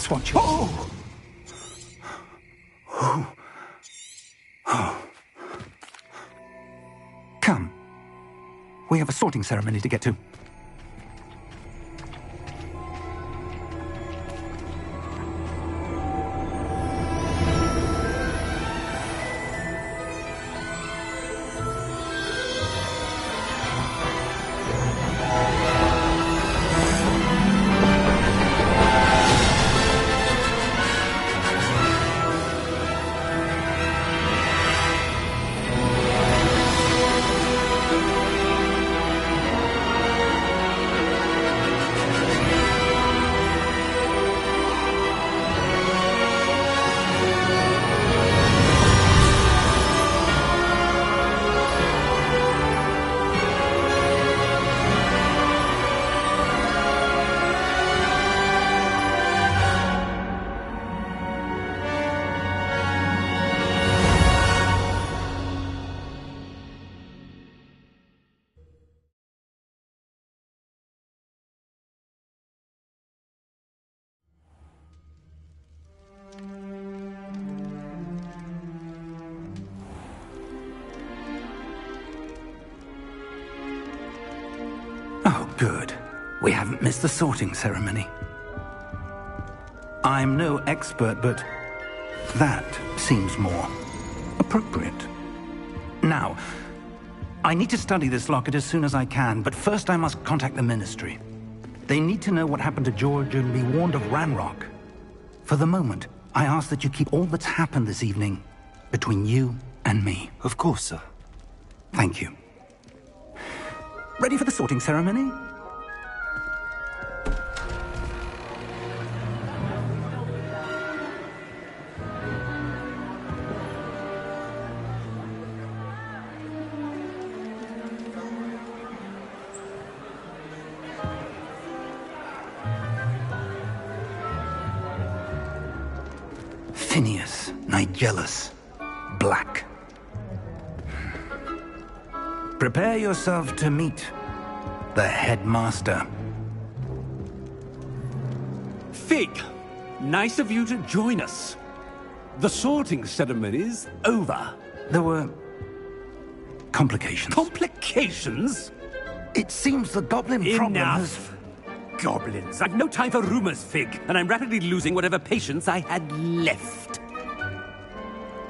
That's what you... Oh! Oh. Come. We have a sorting ceremony to get to. Oh, good. We haven't missed the sorting ceremony. I'm no expert, but that seems more appropriate. Now, I need to study this locket as soon as I can, but first I must contact the Ministry. They need to know what happened to George and be warned of Ranrock. For the moment, I ask that you keep all that's happened this evening between you and me. Of course, sir. Thank you. Ready for the sorting ceremony? Phineas Nigellus Black. Prepare yourself to meet the headmaster. Fig, nice of you to join us. The sorting ceremony's over. There were complications. Complications? It seems the goblin problem has... Enough! Goblins. I've no time for rumors, Fig, and I'm rapidly losing whatever patience I had left.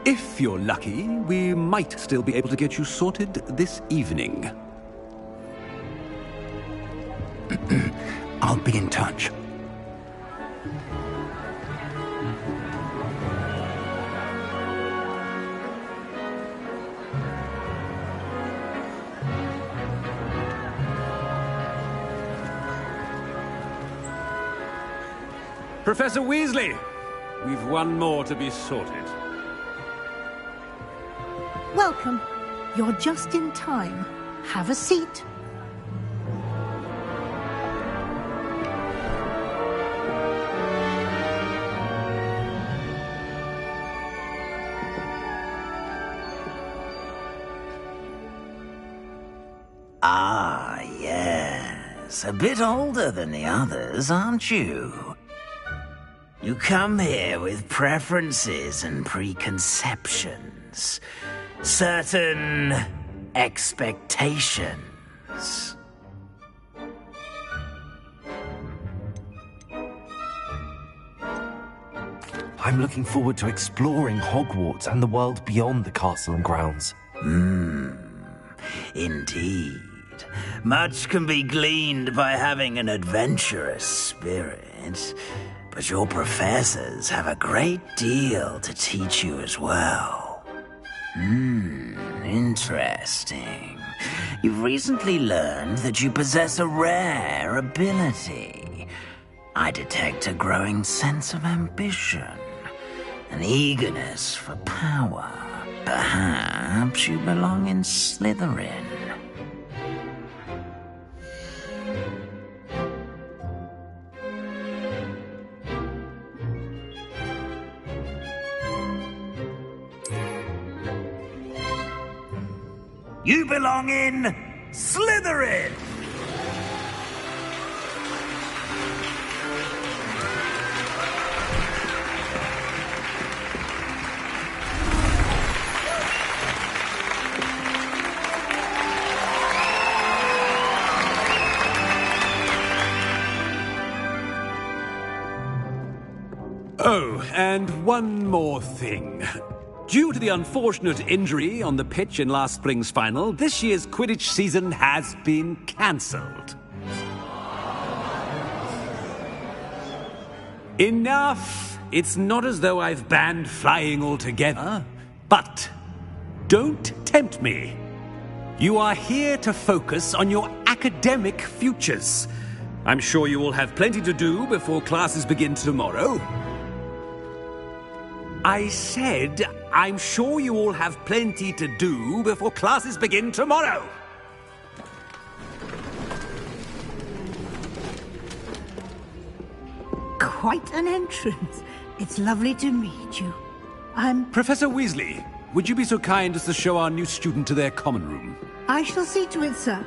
If you're lucky, we might still be able to get you sorted this evening. I'll be in touch. Professor Weasley, we've one more to be sorted. Welcome. You're just in time. Have a seat. Ah, yes. A bit older than the others, aren't you? You come here with preferences and preconceptions. Certain expectations. I'm looking forward to exploring Hogwarts and the world beyond the castle and grounds. Indeed. Much can be gleaned by having an adventurous spirit, but your professors have a great deal to teach you as well. Interesting. You've recently learned that you possess a rare ability. I detect a growing sense of ambition, an eagerness for power. Perhaps you belong in Slytherin. You belong in Slytherin! Oh, and one more thing. Due to the unfortunate injury on the pitch in last spring's final, this year's Quidditch season has been cancelled. Enough! It's not as though I've banned flying altogether, but don't tempt me. You are here to focus on your academic futures. I'm sure you will have plenty to do before classes begin tomorrow. I said, I'm sure you all have plenty to do before classes begin tomorrow. Quite an entrance. It's lovely to meet you. Professor Weasley, would you be so kind as to show our new student to their common room? I shall see to it, sir.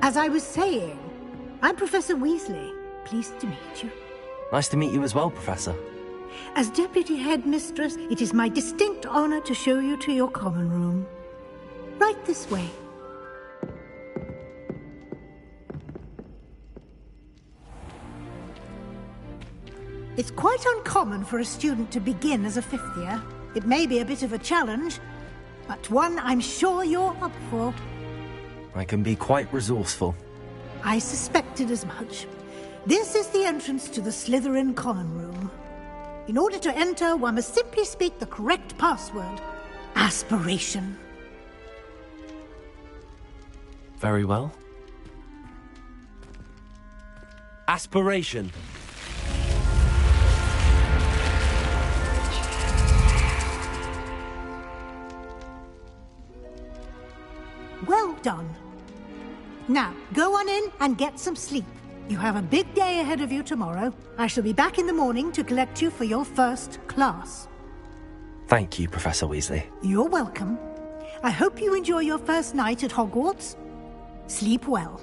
As I was saying, I'm Professor Weasley. Pleased to meet you. Nice to meet you as well, Professor. As Deputy Headmistress, it is my distinct honor to show you to your common room. Right this way. It's quite uncommon for a student to begin as a fifth year. It may be a bit of a challenge, but one I'm sure you're up for. I can be quite resourceful. I suspected as much. This is the entrance to the Slytherin common room. In order to enter, one must simply speak the correct password. Aspiration. Very well. Aspiration. Well done. Now, go on in and get some sleep. You have a big day ahead of you tomorrow. I shall be back in the morning to collect you for your first class. Thank you, Professor Weasley. You're welcome. I hope you enjoy your first night at Hogwarts. Sleep well.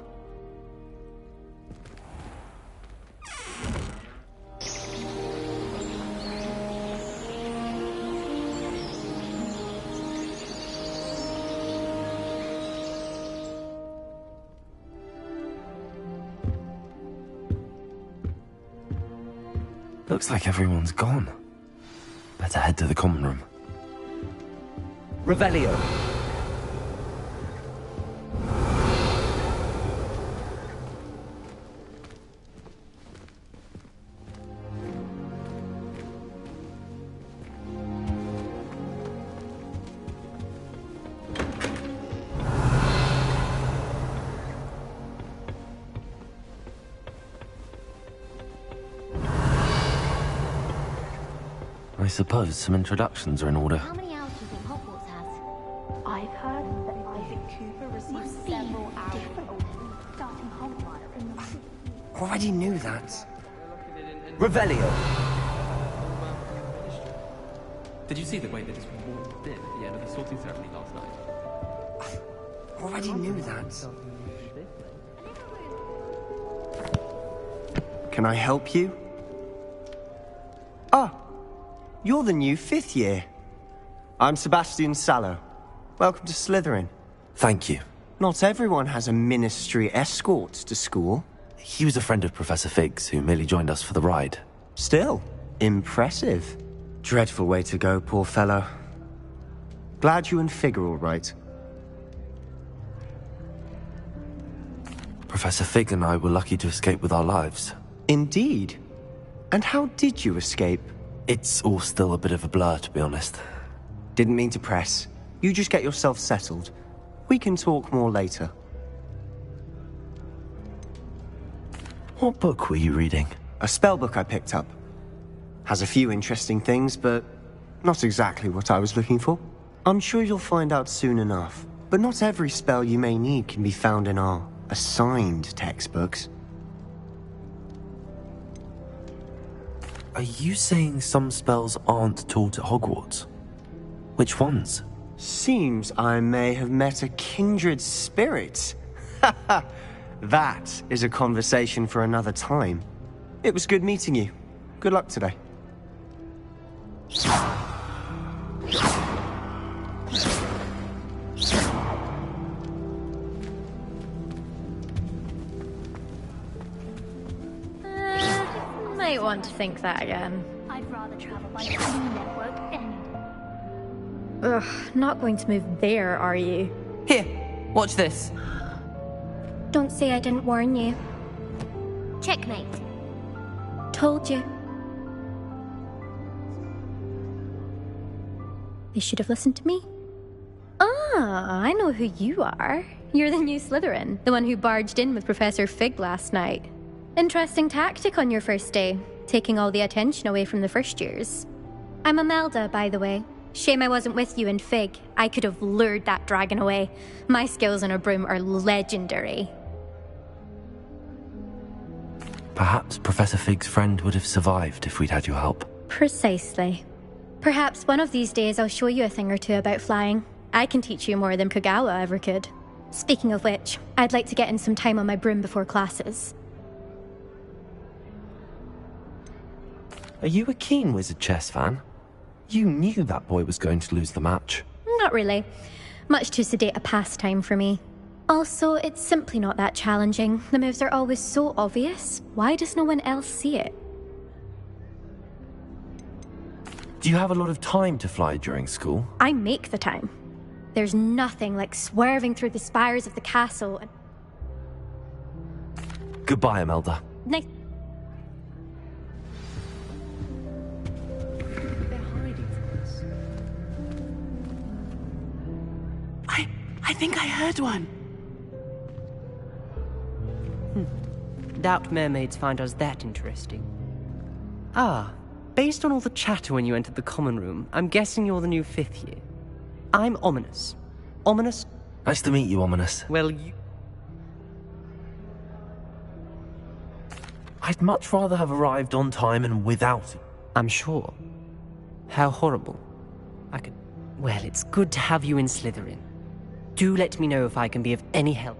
Looks like everyone's gone. Better head to the common room. Revelio. I suppose some introductions are in order. How many hours do you think Hogwarts has? I've heard that Isaac Cooper received several hours starting Hogwarts. Already knew that. Revelio. Did you see the way they just walked in at the end of the sorting ceremony last night? Already knew that. Can I help you? Ah, you're the new fifth year. I'm Sebastian Sallow. Welcome to Slytherin. Thank you. Not everyone has a ministry escort to school. He was a friend of Professor Figgs, who merely joined us for the ride. Still, impressive. Dreadful way to go, poor fellow. Glad you and Fig are all right. Professor Fig and I were lucky to escape with our lives. Indeed. And how did you escape? It's all still a bit of a blur, to be honest. Didn't mean to press. You just get yourself settled. We can talk more later. What book were you reading? A spell book I picked up. Has a few interesting things, but not exactly what I was looking for. I'm sure you'll find out soon enough. But not every spell you may need can be found in our assigned textbooks. Are you saying some spells aren't taught at Hogwarts? Which ones? Seems I may have met a kindred spirit. That is a conversation for another time. It was good meeting you. Good luck today. might want to think that again. I'd rather travel by the Blue Network any Ugh, not going to move there, are you? Here, watch this. Don't say I didn't warn you. Checkmate. Told you. They should have listened to me. Ah, I know who you are. You're the new Slytherin, the one who barged in with Professor Fig last night. Interesting tactic on your first day, taking all the attention away from the first years. I'm Imelda, by the way. Shame I wasn't with you in Fig. I could have lured that dragon away. My skills on a broom are legendary. Perhaps Professor Fig's friend would have survived if we'd had your help. Precisely. Perhaps one of these days I'll show you a thing or two about flying. I can teach you more than Kogawa ever could. Speaking of which, I'd like to get in some time on my broom before classes. Are you a keen Wizard Chess fan? You knew that boy was going to lose the match. Not really. Much too sedate a pastime for me. Also, it's simply not that challenging. The moves are always so obvious. Why does no one else see it? Do you have a lot of time to fly during school? I make the time. There's nothing like swerving through the spires of the castle and... Goodbye, Imelda. Nice. I think I heard one. Doubt mermaids find us that interesting. Ah, based on all the chatter when you entered the common room, I'm guessing you're the new 5th year. I'm Ominous. Ominous? Nice to meet you, Ominous. Well, you... I'd much rather have arrived on time and without you. I'm sure. How horrible. Well, it's good to have you in Slytherin. Do let me know if I can be of any help.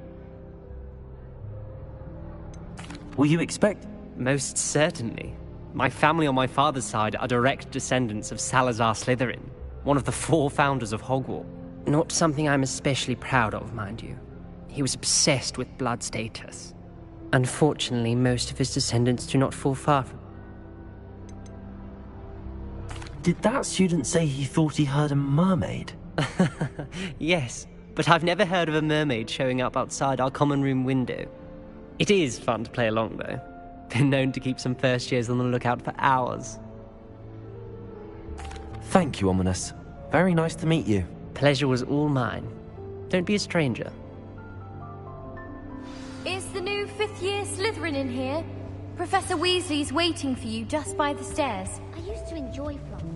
Will you expect? Most certainly. My family on my father's side are direct descendants of Salazar Slytherin, one of the 4 founders of Hogwarts. Not something I'm especially proud of, mind you. He was obsessed with blood status. Unfortunately, most of his descendants do not fall far from... Did that student say he thought he heard a mermaid? Yes, but I've never heard of a mermaid showing up outside our common room window. It is fun to play along, though. Been known to keep some first years on the lookout for hours. Thank you, Ominous. Very nice to meet you. Pleasure was all mine. Don't be a stranger. Is the new 5th year Slytherin in here? Professor Weasley's waiting for you just by the stairs. I used to enjoy flying.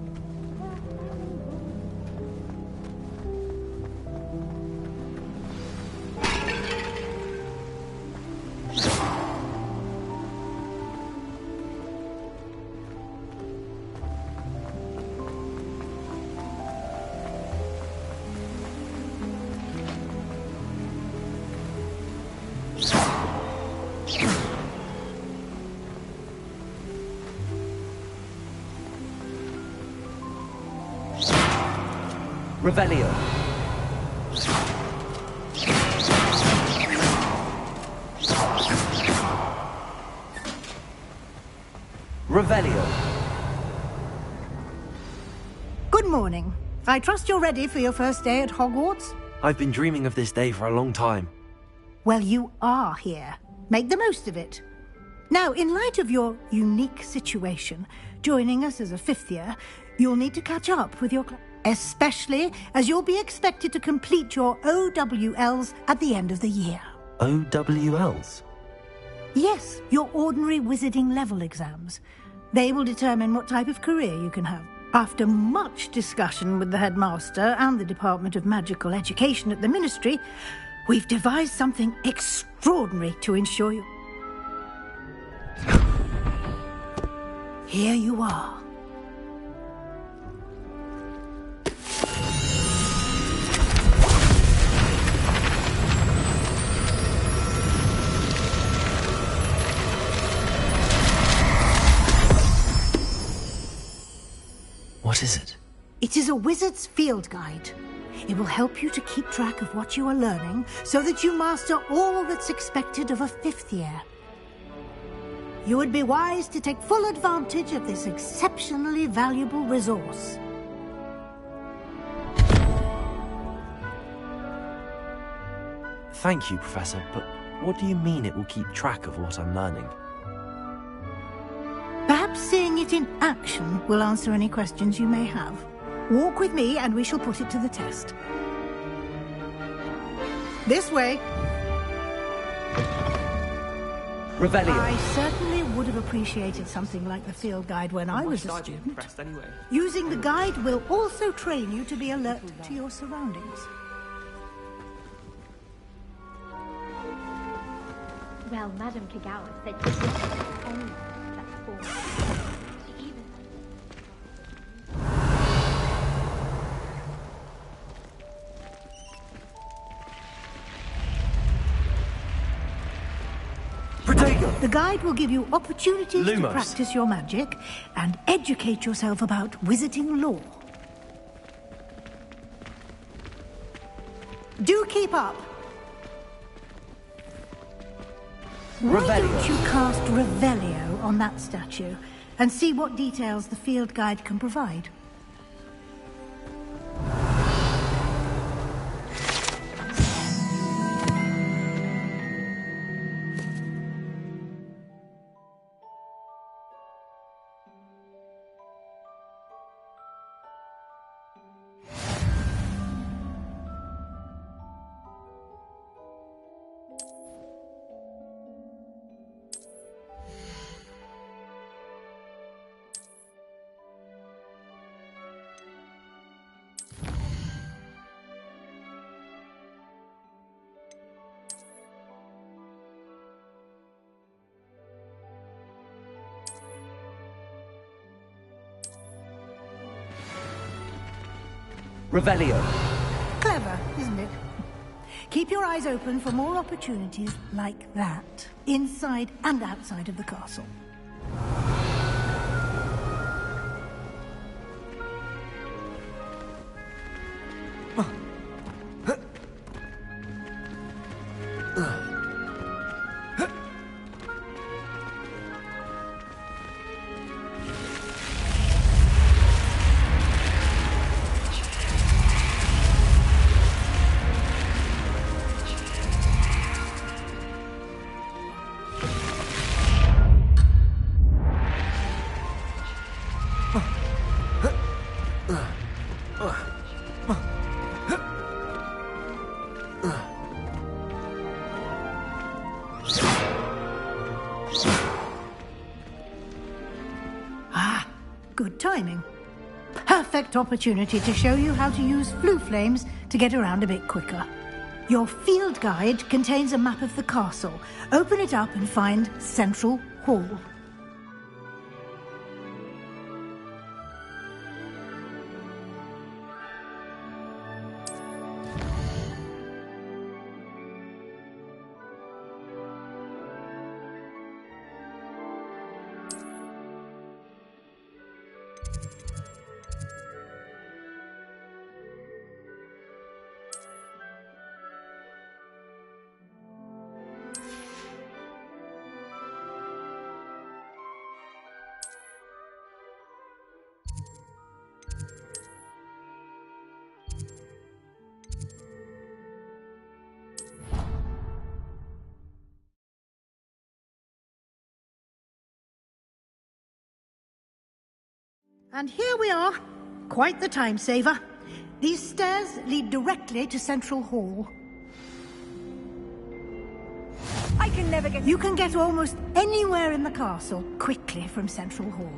Revelio. Revelio. Good morning. I trust you're ready for your first day at Hogwarts? I've been dreaming of this day for a long time. Well, you are here. Make the most of it. Now, in light of your unique situation, joining us as a 5th year, you'll need to catch up with your class. Especially as you'll be expected to complete your OWLs at the end of the year. OWLs? Yes, your ordinary wizarding level exams. They will determine what type of career you can have. After much discussion with the headmaster and the Department of Magical Education at the Ministry, we've devised something extraordinary to ensure you. Here you are. What is it? It is a wizard's field guide. It will help you to keep track of what you are learning so that you master all that's expected of a 5th year. You would be wise to take full advantage of this exceptionally valuable resource. Thank you, Professor, but what do you mean it will keep track of what I'm learning? Perhaps seeing it in action will answer any questions you may have. Walk with me and we shall put it to the test. This way. Revelio. I certainly would have appreciated something like the field guide when I was a student. Impressed anyway. Using the guide will also train you to be alert to your surroundings. Well, Madame Kagawa said this is the only platform. She even... Protego! The guide will give you opportunities to Lumos. practice your magic and educate yourself about wizarding lore. Do keep up! Why don't you cast Revelio on that statue and see what details the field guide can provide? Revelio. Clever, isn't it? Keep your eyes open for more opportunities like that, inside and outside of the castle. Good timing. Perfect opportunity to show you how to use flue flames to get around a bit quicker. Your field guide contains a map of the castle. Open it up and find Central Hall. And here we are. Quite the time saver. These stairs lead directly to Central Hall. I can never get... You can get almost anywhere in the castle quickly from Central Hall.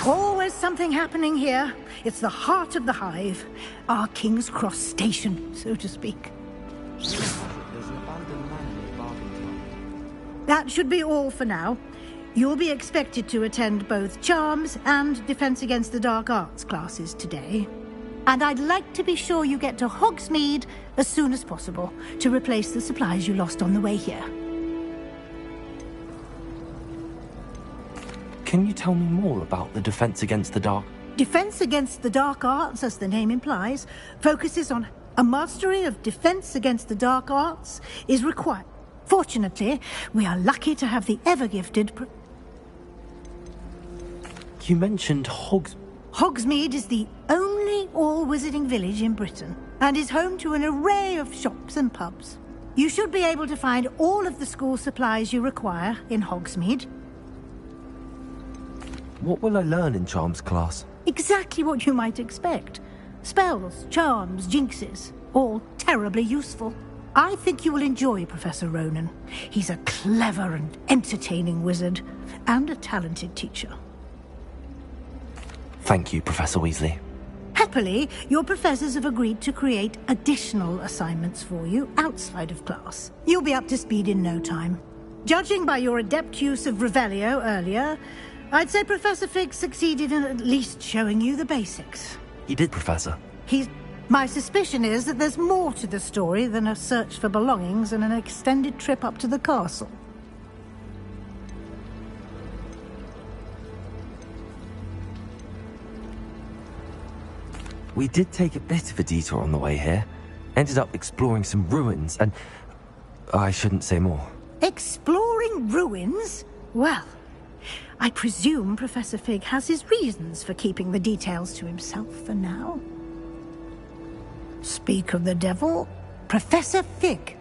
Always something happening here. It's the heart of the hive. Our King's Cross station, so to speak. That should be all for now. You'll be expected to attend both Charms and Defense Against the Dark Arts classes today. And I'd like to be sure you get to Hogsmeade as soon as possible to replace the supplies you lost on the way here. Can you tell me more about the Defense Against the Dark? Defense Against the Dark Arts, as the name implies, focuses on a mastery of defense against the dark arts is required. Fortunately, we are lucky to have the ever-gifted... You mentioned Hogsmeade is the only all-wizarding village in Britain and is home to an array of shops and pubs. You should be able to find all of the school supplies you require in Hogsmeade. What will I learn in Charms class? Exactly what you might expect. Spells, charms, jinxes, all terribly useful. I think you will enjoy Professor Ronan. He's a clever and entertaining wizard and a talented teacher. Thank you, Professor Weasley. Happily, your professors have agreed to create additional assignments for you outside of class. You'll be up to speed in no time. Judging by your adept use of Revelio earlier, I'd say Professor Fig succeeded in at least showing you the basics. He did, Professor. My suspicion is that there's more to the story than a search for belongings and an extended trip up to the castle. We did take a bit of a detour on the way here. Ended up exploring some ruins and... I shouldn't say more. Exploring ruins? Well, I presume Professor Fig has his reasons for keeping the details to himself for now. Speak of the devil, Professor Fig.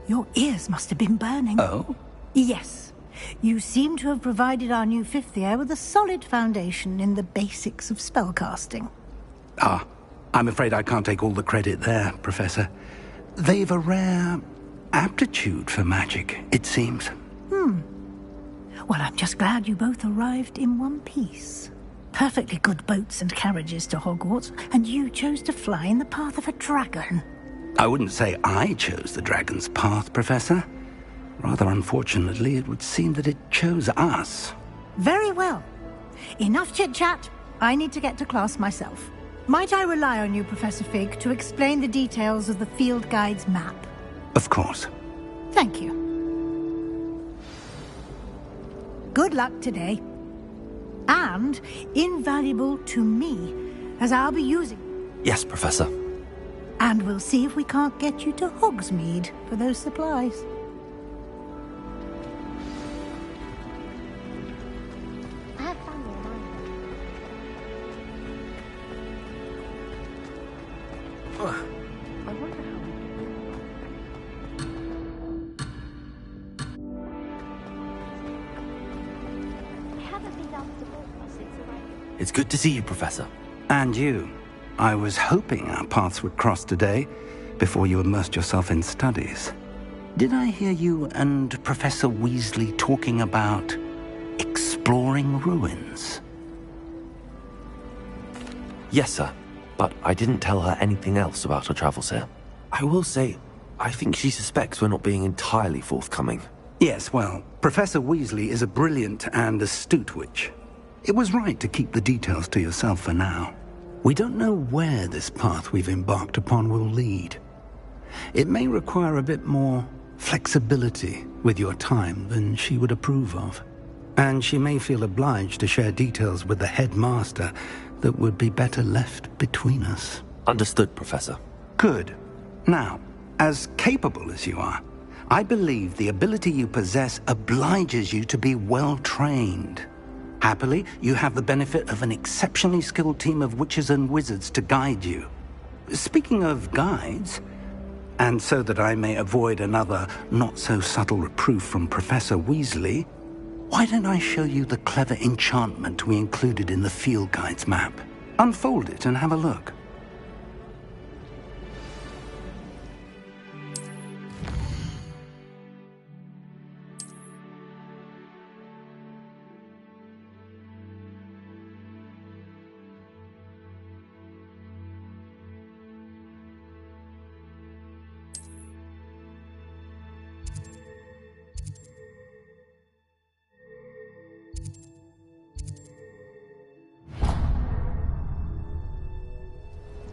Your ears must have been burning. Oh? Yes. You seem to have provided our new fifth year with a solid foundation in the basics of spellcasting. Ah, I'm afraid I can't take all the credit there, Professor. They've a rare aptitude for magic, it seems. Well, I'm just glad you both arrived in one piece. Perfectly good boats and carriages to Hogwarts, and you chose to fly in the path of a dragon. I wouldn't say I chose the dragon's path, Professor. Rather unfortunately, it would seem that it chose us. Very well. Enough chit-chat. I need to get to class myself. Might I rely on you, Professor Fig, to explain the details of the field guide's map? Of course. Thank you. Good luck today. And invaluable to me, as I'll be using... Yes, Professor. And we'll see if we can't get you to Hogsmeade for those supplies. I have family in mind. I wonder how... I haven't been down to the ballpark since arriving. It's good to see you, Professor. And you. I was hoping our paths would cross today, before you immersed yourself in studies. Did I hear you and Professor Weasley talking about exploring ruins? Yes, sir. But I didn't tell her anything else about her travels here. I will say, I think she suspects we're not being entirely forthcoming. Yes, well, Professor Weasley is a brilliant and astute witch. It was right to keep the details to yourself for now. We don't know where this path we've embarked upon will lead. It may require a bit more flexibility with your time than she would approve of. And she may feel obliged to share details with the headmaster that would be better left between us. Understood, Professor. Good. Now, as capable as you are, I believe the ability you possess obliges you to be well-trained. Happily, you have the benefit of an exceptionally skilled team of witches and wizards to guide you. Speaking of guides, and so that I may avoid another not-so-subtle reproof from Professor Weasley, why don't I show you the clever enchantment we included in the field guide's map? Unfold it and have a look.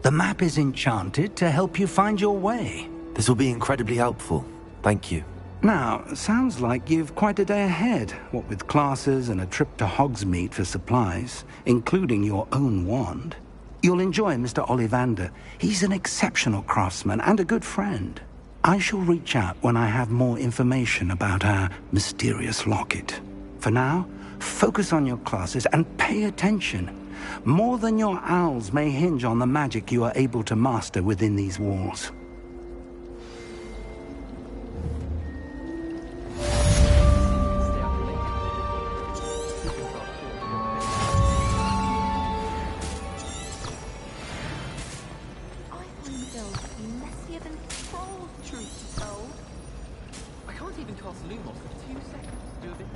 The map is enchanted to help you find your way. This will be incredibly helpful. Thank you. Now, sounds like you've quite a day ahead, what with classes and a trip to Hogsmeade for supplies, including your own wand. You'll enjoy Mr. Ollivander. He's an exceptional craftsman and a good friend. I shall reach out when I have more information about our mysterious locket. For now, focus on your classes and pay attention. More than your owls may hinge on the magic you are able to master within these walls. I can't even cast Lumos for 2 seconds. Do a bit.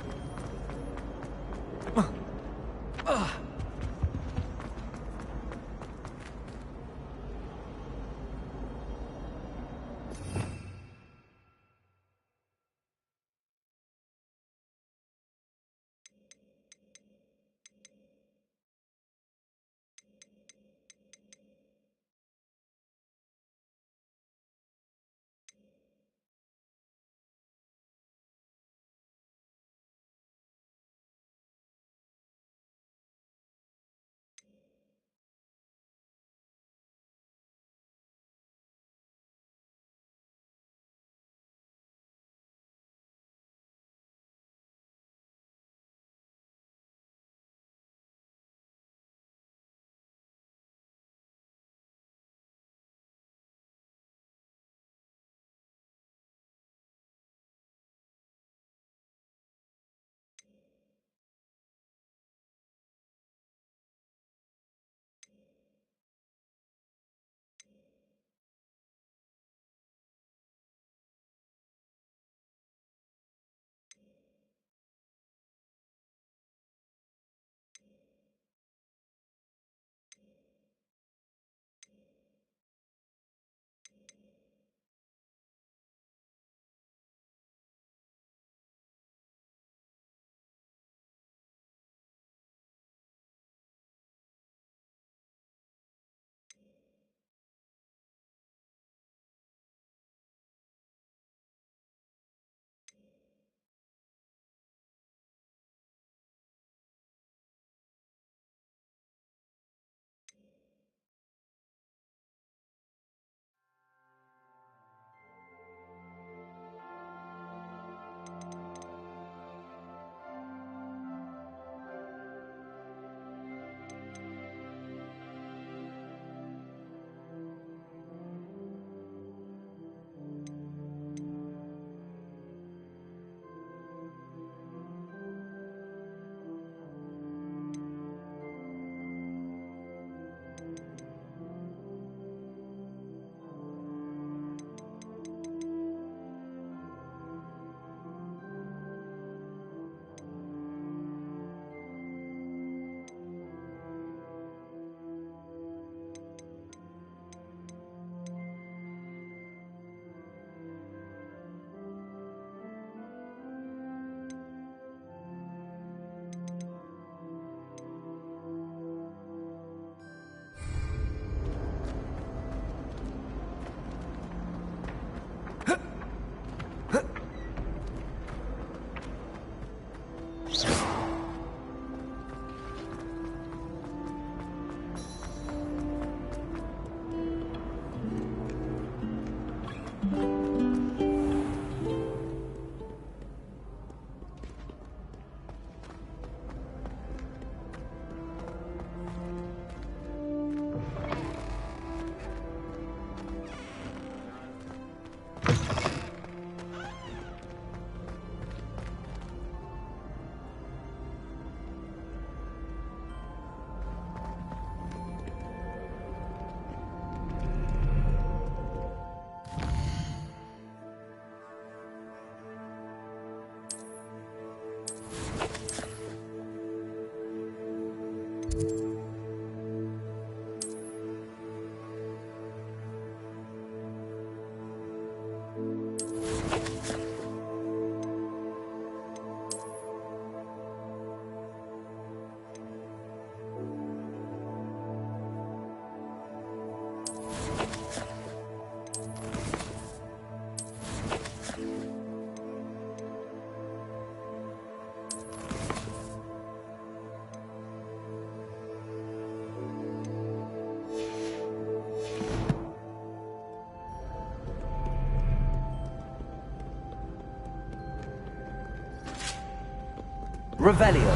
Revelio.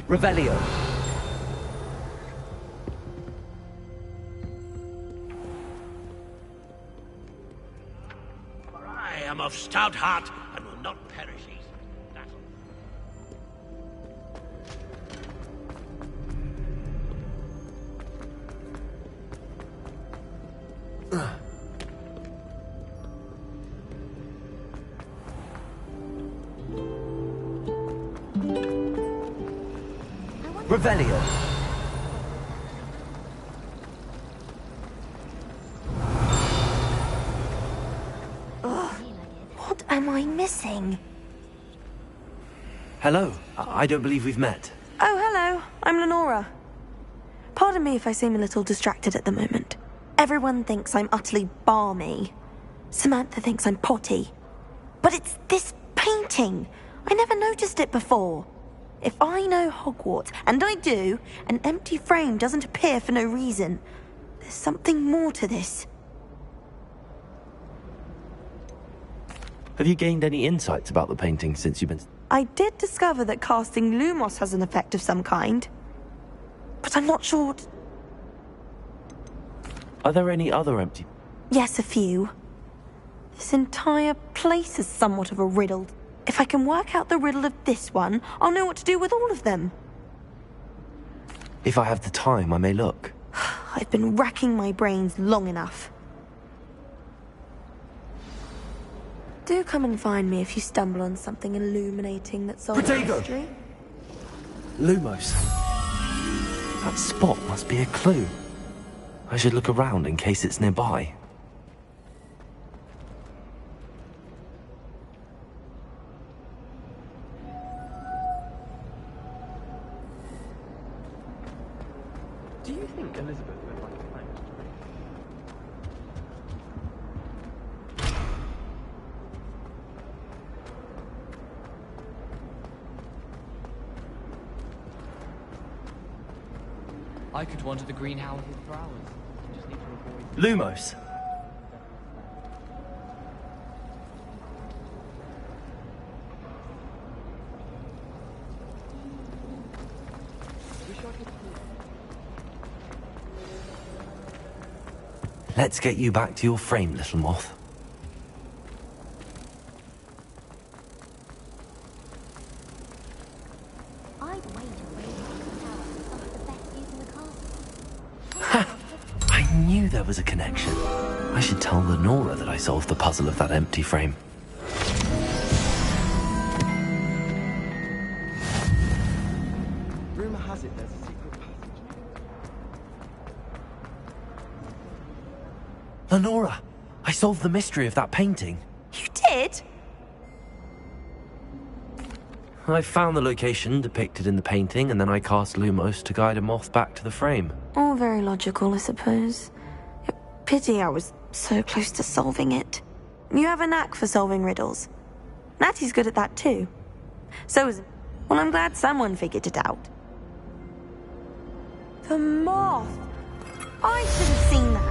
Revelio. For I am of stout heart and will not perish easily in battle. Revelio. What am I missing? Hello. I don't believe we've met. Oh, hello. I'm Lenora. Pardon me if I seem a little distracted at the moment. Everyone thinks I'm utterly balmy. Samantha thinks I'm potty. But it's this painting. I never noticed it before. If I know Hogwarts, and I do, an empty frame doesn't appear for no reason. There's something more to this. Have you gained any insights about the painting since you've been... I did discover that casting Lumos has an effect of some kind. But I'm not sure... Are there any other empty... Yes, a few. This entire place is somewhat of a riddle. If I can work out the riddle of this one, I'll know what to do with all of them. If I have the time, I may look. I've been racking my brains long enough. Do come and find me if you stumble on something illuminating that solves the mystery. Lumos. That spot must be a clue. I should look around in case it's nearby. Do you think Elizabeth would like to find us? I could wander the greenhouses for hours. I just need to avoid... Lumos. Let's get you back to your frame, little moth. I knew there was a connection. I should tell Lenora that I solved the puzzle of that empty frame. Rumor has it there's a secret passage. Lenora, I solved the mystery of that painting. You did? I found the location depicted in the painting, and then I cast Lumos to guide a moth back to the frame. All very logical, I suppose. Pity I was so close to solving it. You have a knack for solving riddles. Natty's good at that too. So is... Well, I'm glad someone figured it out. The moth! I should have seen that.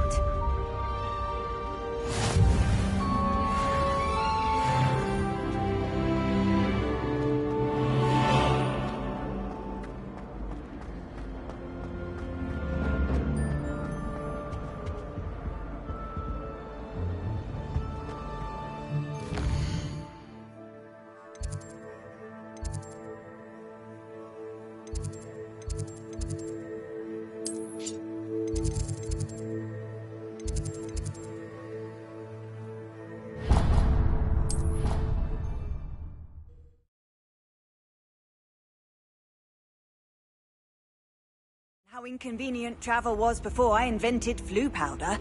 How inconvenient travel was before I invented flu powder.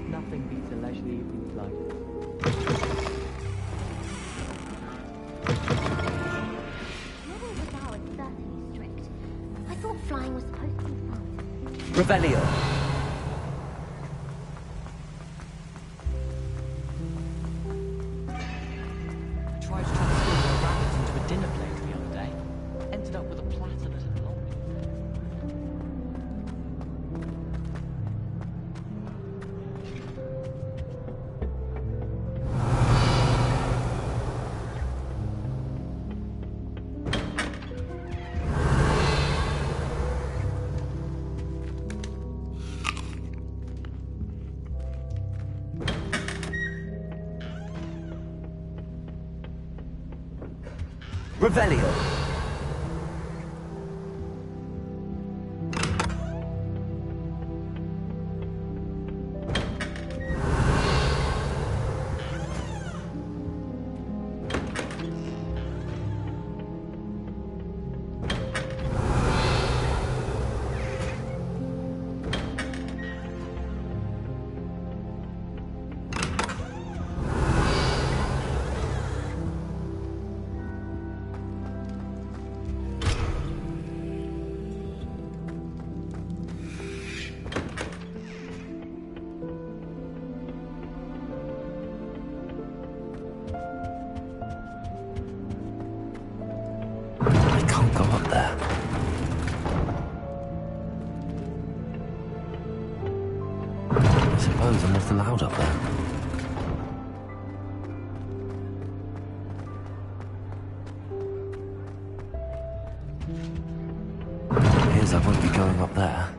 Nothing beats a leisurely evening flight. Normal was certainly strict. I thought flying was supposed to be fun. Revelio. Tried to transform a rabbit into a dinner plate the other day. Ended up with a platter that had long. Revelio. Go up there. I suppose I'm not allowed up there. Appears I won't be going up there.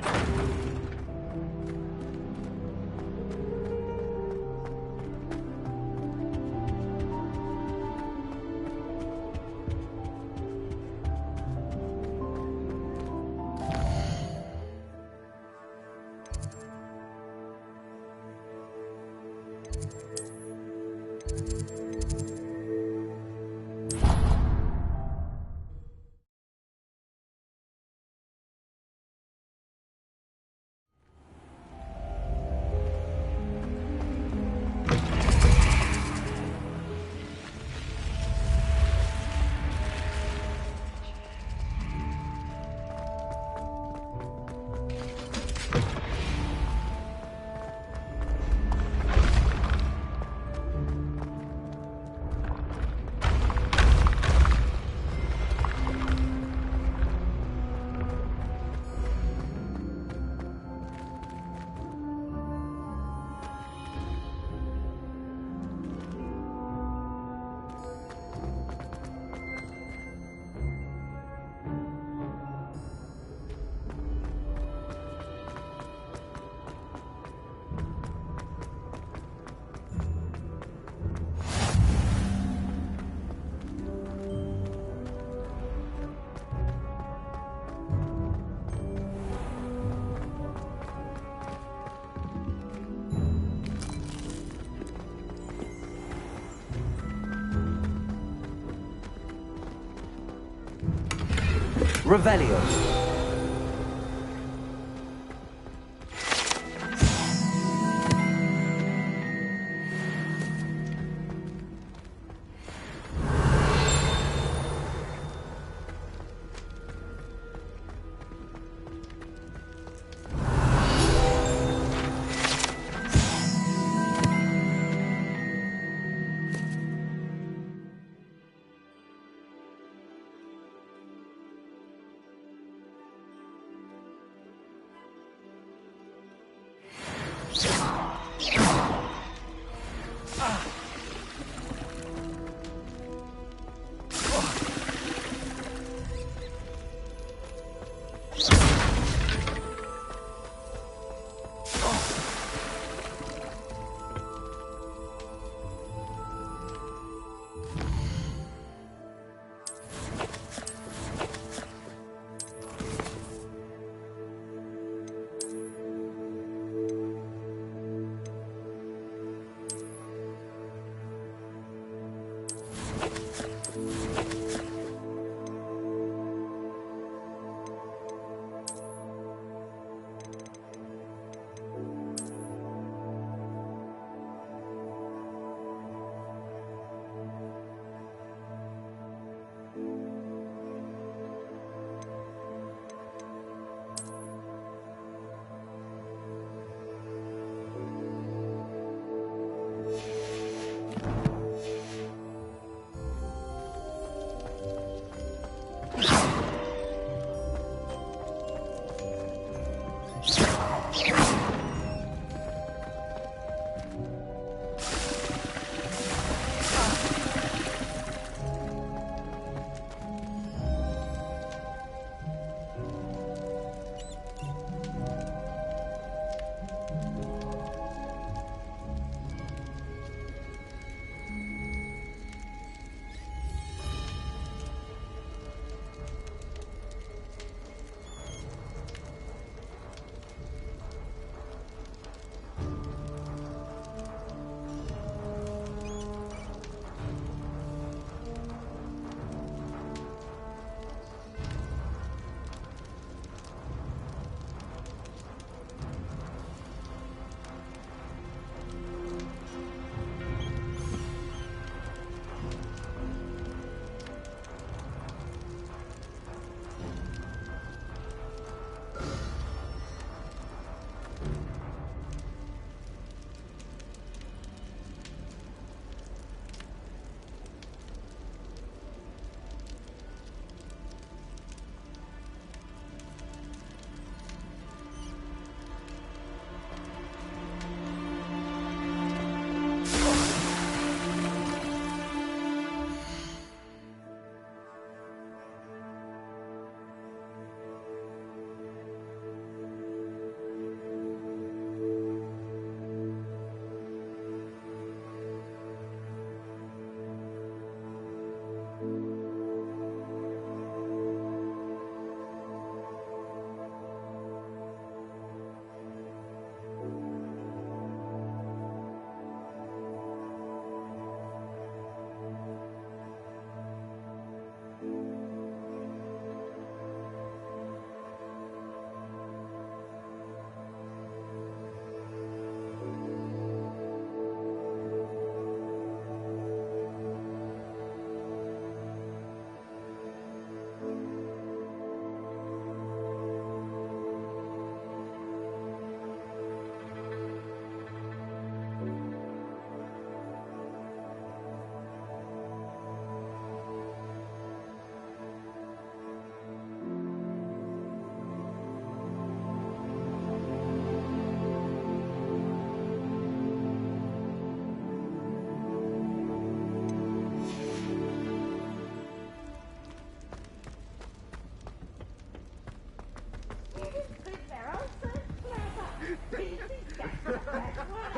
Revelio.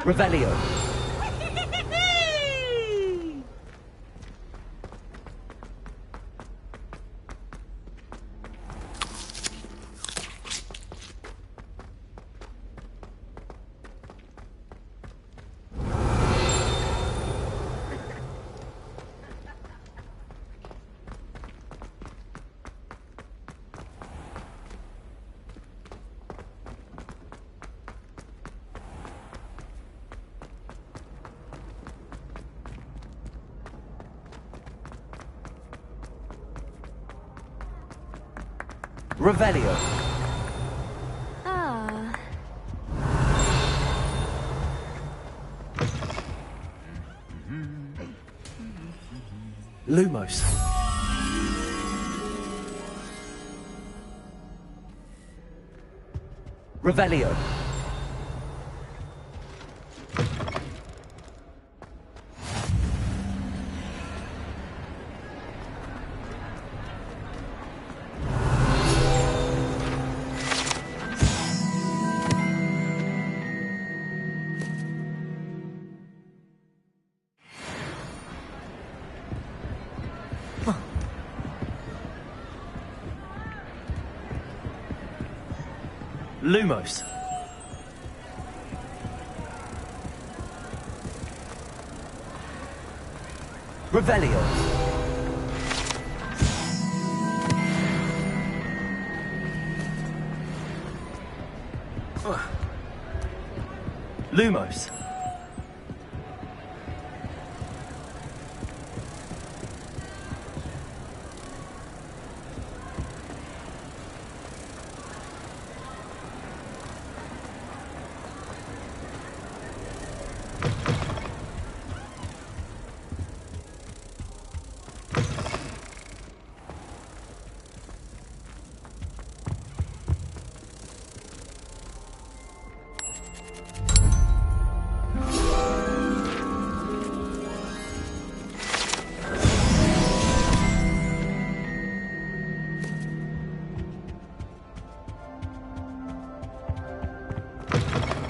Revelio. Revelio. Ah. Lumos. Revelio. Lumos. Revelio. Lumos.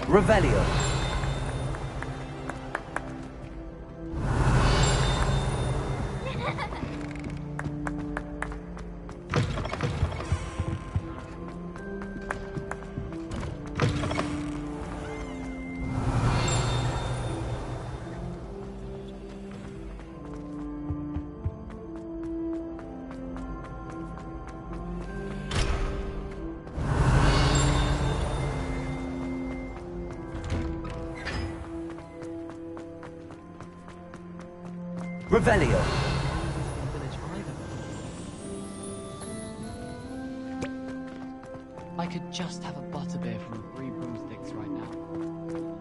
Revelio. Revelio. I could just have a butterbeer from 3 broomsticks right now.